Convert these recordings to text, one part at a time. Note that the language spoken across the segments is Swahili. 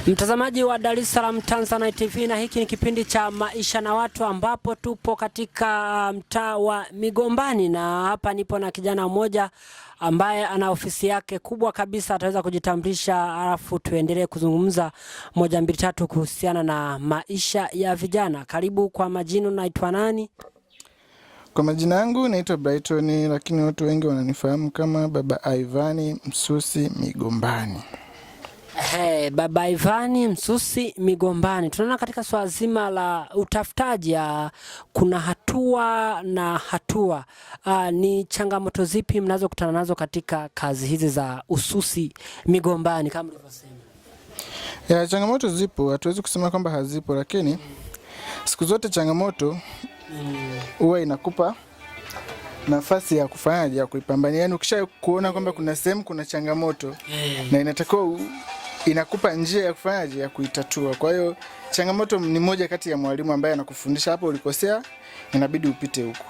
Mtazamaji wa Dar es Salaam Tanzania TV, na hiki ni kipindi cha maisha na watu, ambapo tupo katika mtaa wa Migombani, na hapa nipo na kijana mmoja ambaye ana ofisi yake kubwa kabisa. Ataweza kujitambulisha alafu tuendelee kuzungumza moja mbili tatu kuhusiana na maisha ya vijana. Karibu. Kwa majina unaitwa nani? Kwa majina yangu naitwa Brighton, lakini watu wengi wananifahamu kama Baba Ivan Msusi Migombani. Baba Ivan Msusi Migombani. Tunaona katika swala zima la utafutaji, kuna hatua na hatua. Ni changamoto zipi mnazokutana nazo katika kazi hizi za ususi Migombani kama ulivyosema? Changamoto zipo, hatuwezi kusema kwamba hazipo, lakini siku zote changamoto huwa inakupa nafasi ya kufanyaje, ya kuipambania. Yaani ukisha kuona kwamba kuna sehemu kuna changamoto na inatakiwa inakupa njia ya kufanyaje, ya kuitatua. Kwa hiyo changamoto ni moja kati ya mwalimu ambaye anakufundisha hapo ulikosea, inabidi upite huko.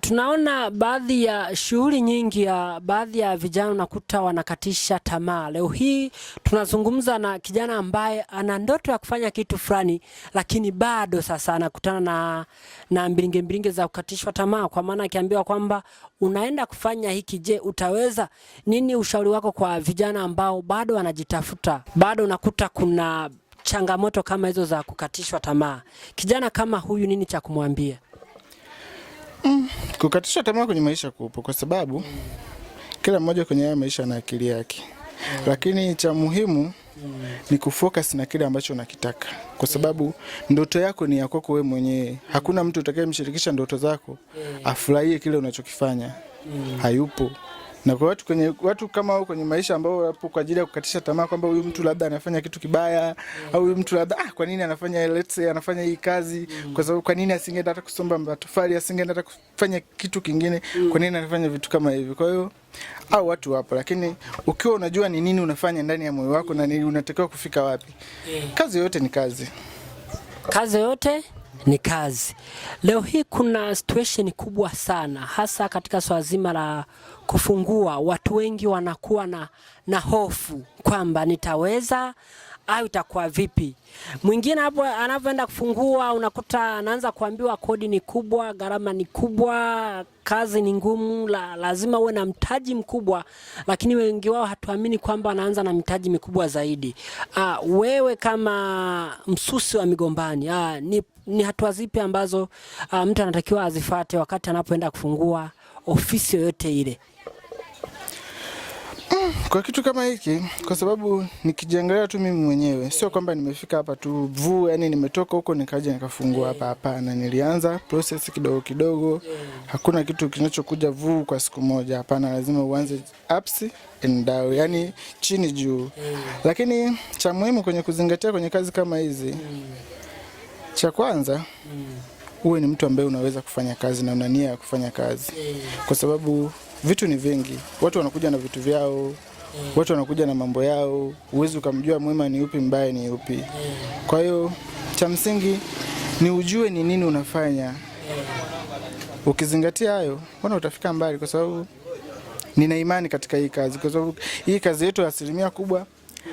Tunaona baadhi ya shughuli nyingi ya baadhi ya vijana unakuta wanakatisha tamaa. Leo hii tunazungumza na kijana ambaye ana ndoto ya kufanya kitu fulani, lakini bado sasa anakutana na mbilinge za kukatishwa tamaa, kwa maana akiambiwa kwamba unaenda kufanya hiki, je, utaweza? Nini ushauri wako kwa vijana ambao bado wanajitafuta? Bado unakuta kuna changamoto kama hizo za kukatishwa tamaa. Kijana kama huyu, nini cha kumwambia? Kukatisha tamaa kwenye maisha kupo, kwa sababu kila mmoja kwenye haya maisha ana akili yake. Lakini cha muhimu ni kufocus na kile ambacho unakitaka, kwa sababu ndoto yako ni ya kwako wewe mwenyewe. Hakuna mtu utakayemshirikisha ndoto zako afurahie kile unachokifanya. Hayupo. Na kwa watu kama hao kwenye maisha ambao wapo kwa ajili ya kukatisha tamaa kwamba huyu mtu labda anafanya kitu kibaya, au huyu mtu labda kwa nini anafanya, let's say anafanya hii kazi, kwa sababu kwa nini asingeenda hata kusomba matofali, asingeenda hata kufanya kitu kingine, kwa nini anafanya vitu kama hivi? Kwa hiyo au watu wapo, lakini ukiwa unajua ni nini unafanya ndani ya moyo wako na nini unatakiwa kufika wapi, kazi yote ni kazi. Kazi yote ni kazi. Leo hii kuna situation kubwa sana, hasa katika swala zima la kufungua. Watu wengi wanakuwa na hofu kwamba nitaweza au itakuwa vipi. Mwingine hapo anapoenda kufungua unakuta anaanza kuambiwa kodi ni kubwa, gharama ni kubwa, kazi ni ngumu, lazima uwe na mtaji mkubwa, lakini wengi wao hatuamini kwamba anaanza na mtaji mikubwa zaidi. Wewe kama msusi wa Migombani, ni hatua zipi ambazo mtu anatakiwa azifuate wakati anapoenda kufungua ofisi yoyote ile? Kwa kitu kama hiki, kwa sababu nikijiangalia tu mimi mwenyewe, sio kwamba nimefika hapa tu yani nimetoka huko nikaja nikafungua hapa, hapana. Nilianza process kidogo kidogo. Hakuna kitu kinachokuja kwa siku moja, hapana. Lazima uanze ups and down, yani chini juu. Lakini cha muhimu kwenye kuzingatia kwenye kazi kama hizi, cha kwanza uwe ni mtu ambaye unaweza kufanya kazi na una nia ya kufanya kazi, kwa sababu vitu ni vingi. Watu wanakuja na vitu vyao, watu wanakuja na mambo yao. Uwezi ukamjua mwema ni upi, mbaya ni upi. Kwa hiyo cha msingi ni ujue ni nini unafanya. Ukizingatia hayo, utafika mbali, kwa sababu nina imani katika hii kazi, kwa sababu hii kazi yetu asilimia kubwa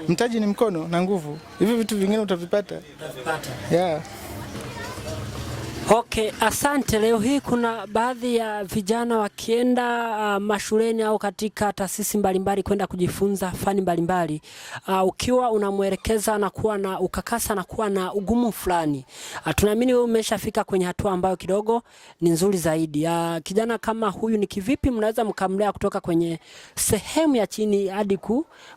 mtaji ni mkono na nguvu. Hivi vitu vingine utavipata. Okay, asante. Leo hii kuna baadhi ya vijana wakienda mashuleni au katika taasisi mbalimbali kwenda kujifunza fani mbalimbali, ukiwa unamwelekeza na kuwa na ukakasa na kuwa na ugumu fulani, tunaamini wewe umeshafika kwenye hatua ambayo kidogo ni nzuri zaidi. Kijana kama huyu, ni kivipi mnaweza mkamlea kutoka kwenye sehemu ya chini hadi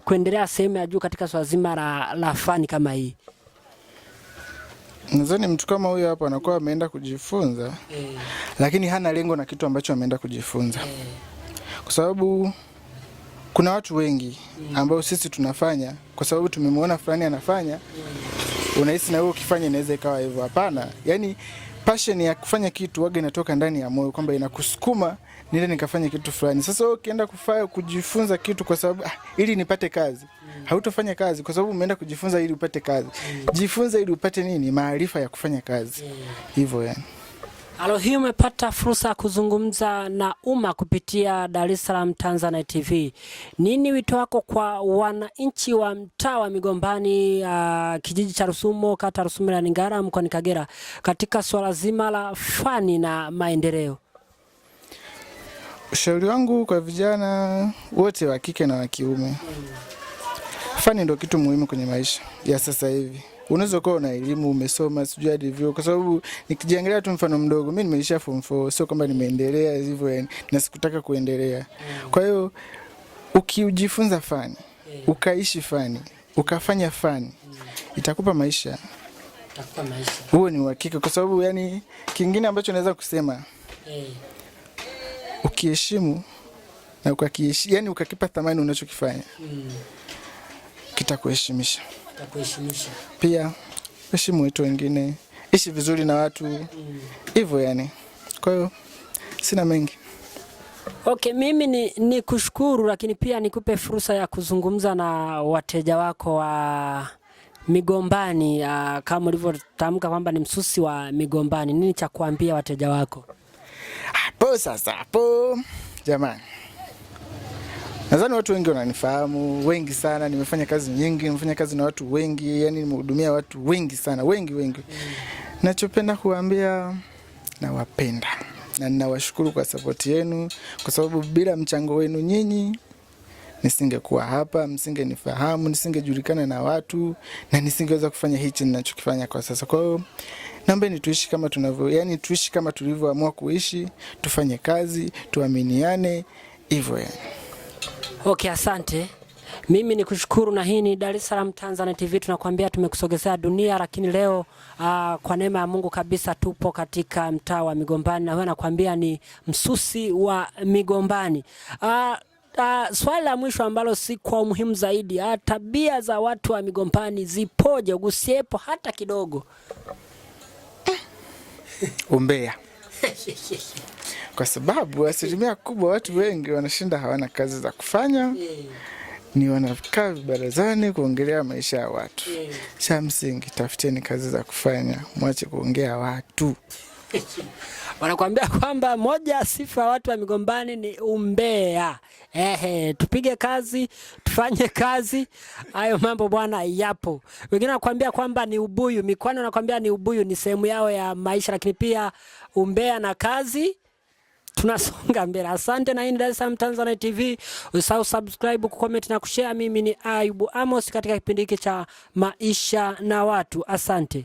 kuendelea sehemu ya juu katika swala zima la fani kama hii? Nadhani mtu kama huyu hapa anakuwa ameenda kujifunza, lakini hana lengo na kitu ambacho ameenda kujifunza. Kwa sababu kuna watu wengi ambao sisi tunafanya kwa sababu tumemwona fulani anafanya, unahisi na wewe ukifanya inaweza ikawa hivyo. Hapana, yani passion ya kufanya kitu waga inatoka ndani ya moyo, kwamba inakusukuma nile nikafanya kitu fulani. Sasa wewe ukienda kujifunza kitu kwa sababu ili nipate kazi, hautofanya kazi, kwa sababu umeenda kujifunza ili upate kazi. Jifunza ili upate nini? Maarifa ya kufanya kazi. Hivyo yani. Alo, hii umepata fursa ya kuzungumza na umma kupitia Dar es Salaam Tanzania TV. Nini wito wako kwa wananchi wa mtaa wa Migombani, kijiji cha Rusumo, kata Rusumo na Ngara, mkoani Kagera, katika swala zima la fani na maendeleo? Ushauri wangu kwa vijana wote wa kike na wa kiume, fani ndio kitu muhimu kwenye maisha ya sasa hivi. Unaweza kuwa na elimu, umesoma, sijui hadi hivyo, kwa sababu nikijiangalia tu mfano mdogo, mimi nimeisha form 4, sio kwamba nimeendelea hivyo yani, na sikutaka kuendelea. Kwa hiyo ukijifunza fani, ukaishi fani, ukafanya fani, itakupa maisha. Huo ni uhakika, kwa sababu yani kingine ambacho naweza kusema, ukiheshimu na yani ukakipa thamani unachokifanya, kitakuheshimisha. Pia heshimu watu wengine, ishi vizuri na watu hivyo yani. Kwa hiyo sina mengi. Okay, mimi ni kushukuru, lakini pia nikupe fursa ya kuzungumza na wateja wako wa Migombani, kama ulivyotamka kwamba ni msusi wa Migombani. Nini cha kuambia wateja wako? Hapo jamani, nadhani watu wengi wananifahamu, wengi sana. Nimefanya kazi nyingi, nimefanya kazi na watu wengi, yani nimehudumia watu wengi sana, wengi. Nachopenda kuambia, nawapenda na ninawashukuru kwa support yenu, kwa sababu bila mchango wenu nyinyi nisingekuwa hapa, msingenifahamu, nisingejulikana na watu, na nisingeweza kufanya hichi ninachokifanya kwa sasa. Kwa hiyo naomba tuishi kama tuishi kama tulivyoamua kuishi, tufanye kazi, tuaminiane hivyo yani. Okay, asante. Mimi ni kushukuru, na hii ni Dar es Salaam Tanzania TV. Tunakuambia tumekusogezea dunia, lakini leo kwa neema ya Mungu kabisa tupo katika mtaa wa Migombani, na wewe nakwambia ni msusi wa Migombani. Swali la mwisho ambalo si kwa umuhimu zaidi, tabia za watu wa Migombani zipoje? Ugusiepo hata kidogo. Umbea. Kwa sababu asilimia kubwa watu wengi wanashinda hawana kazi za kufanya, ni wanakaa barazani kuongelea maisha ya watu. Cha msingi, tafuteni kazi za kufanya, mwache kuongea watu. Wanakuambia kwamba moja sifa ya watu wa Migombani ni umbea. Tupige kazi, tufanye kazi. Hayo mambo bwana yapo. Wengine wanakuambia kwamba ni ubuyu, mikoani wanakuambia ni ubuyu, ni sehemu yao ya maisha, lakini pia umbea na kazi. Tunasonga mbele. Asante, na hii ni Dar es Salaam Tanzania TV. Usahau subscribe, comment na kushare. Mimi ni Ayubu Amos katika kipindi hiki cha maisha na watu. Asante.